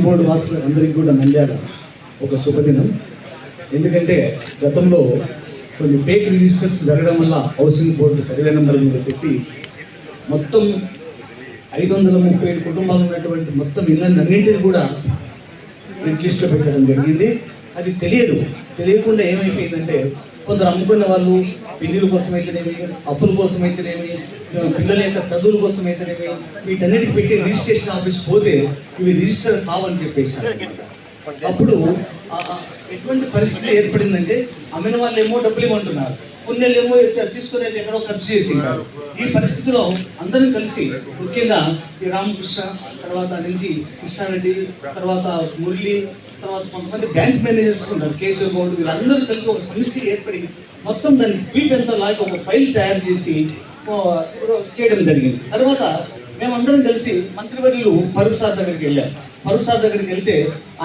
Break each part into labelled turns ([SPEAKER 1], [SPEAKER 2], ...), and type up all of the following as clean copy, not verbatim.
[SPEAKER 1] Housing board వాసులు అందరికీ కూడా నంద్యాల ఒక శుభదినం. ఎందుకంటే గతంలో కొన్ని ఫేక్ రిజిస్టర్స్ జరగడం వల్ల హౌసింగ్ బోర్డు సర్వే నెంబర్ మీద పెట్టి మొత్తం 537 కుటుంబాలు ఉన్నటువంటి మొత్తం ఇళ్ళన్నింటినీ కూడా రెడ్ లిస్ట్లో పెట్టడం జరిగింది. అది తెలియకుండా ఏమైపోయిందంటే కొందరు అమ్ముకున్న వాళ్ళు పెళ్లిల కోసం అయితేనేమి, అప్పుల కోసం అయితేనేమి, పిల్లల యొక్క చదువుల కోసం అయితేనేమి, వీటన్నిటికి పెట్టి రిజిస్ట్రేషన్ ఆఫీస్ పోతే ఇవి రిజిస్టర్ కావని చెప్పేసారు. అప్పుడు ఎటువంటి పరిస్థితి ఏర్పడిందంటే అమ్మిన వాళ్ళు ఏమో డబ్బులు ఇవ్వమంటున్నారు, కొన్నేళ్ళు ఏమో తీసుకుని అయితే ఎక్కడో ఖర్చు చేసింటారు. ఈ పరిస్థితిలో అందరం కలిసి ముఖ్యంగా ఈ రామకృష్ణ, తర్వాత నుంచి కృష్ణారెడ్డి, తర్వాత మురళి, తర్వాత కొంతమంది బ్యాంక్ మేనేజర్స్ ఉన్నారు, కేశవ్ గౌడ్, వీళ్ళందరూ కలిసి ఒక సమిష్టి ఏర్పడి మొత్తం దాన్ని క్విక్ ఎంత లాగా ఒక ఫైల్ తయారు చేసి చేయడం జరిగింది. తర్వాత మేమందరం కలిసి మంత్రివర్యులు ఫరూక్ సార్ దగ్గరికి వెళ్ళాం. ఫరూక్ సార్ దగ్గరికి వెళ్తే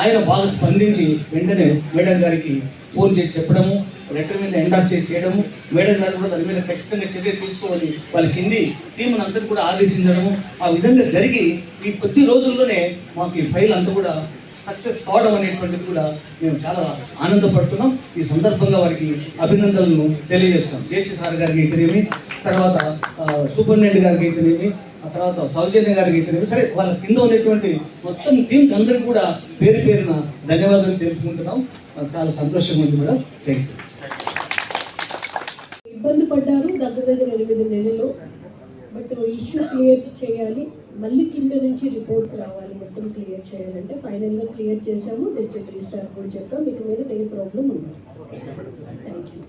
[SPEAKER 1] ఆయన బాగా స్పందించి వెంటనే మేడం గారికి ఫోన్ చేసి చెప్పడము, లెటర్ మీద ఎండార్ చేయడము, మేడం గారు కూడా దాని మీద ఖచ్చితంగా చర్య తీసుకోవాలి వాళ్ళ కింది టీంను అందరూ కూడా ఆదేశించడము, ఆ విధంగా జరిగి ఈ కొద్ది రోజుల్లోనే మాకు ఈ ఫైల్ అంతా కూడా సక్సెస్ కావడం అనేటువంటిది కూడా మేము చాలా ఆనందపడుతున్నాం. ఈ సందర్భంగా వారికి అభినందనలను తెలియజేస్తాం. జేసీ సార్ గారికి అయితేనేమి, తర్వాత సూపరింటెండెంట్ గారికి అయితేనేమి, ఆ తర్వాత సౌజన్య గారికి అయితేనేమి, సరే వాళ్ళ కింద ఉన్నటువంటి మొత్తం టీంకి అందరికీ కూడా పేరు పేరున ధన్యవాదాలు తెలుపుకుంటున్నాం. చాలా సంతోషంగా ఉంది మేడం. Thank you.
[SPEAKER 2] ఇబ్బంది పడ్డారు దగ్గర 8 నెలలు. బట్ ఇష్యూ క్లియర్ చేయాలి, మళ్ళీ కింద నుంచి రిపోర్ట్స్ రావాలి, మొత్తం క్లియర్ చేయాలంటే ఫైనల్గా క్లియర్ చేశాము. డిస్ట్రిక్ట్ రిజిస్ట్రార్ కూడా చెప్పాం, మీకు మీద ఏ ప్రాబ్లం ఉండదు. Thank you.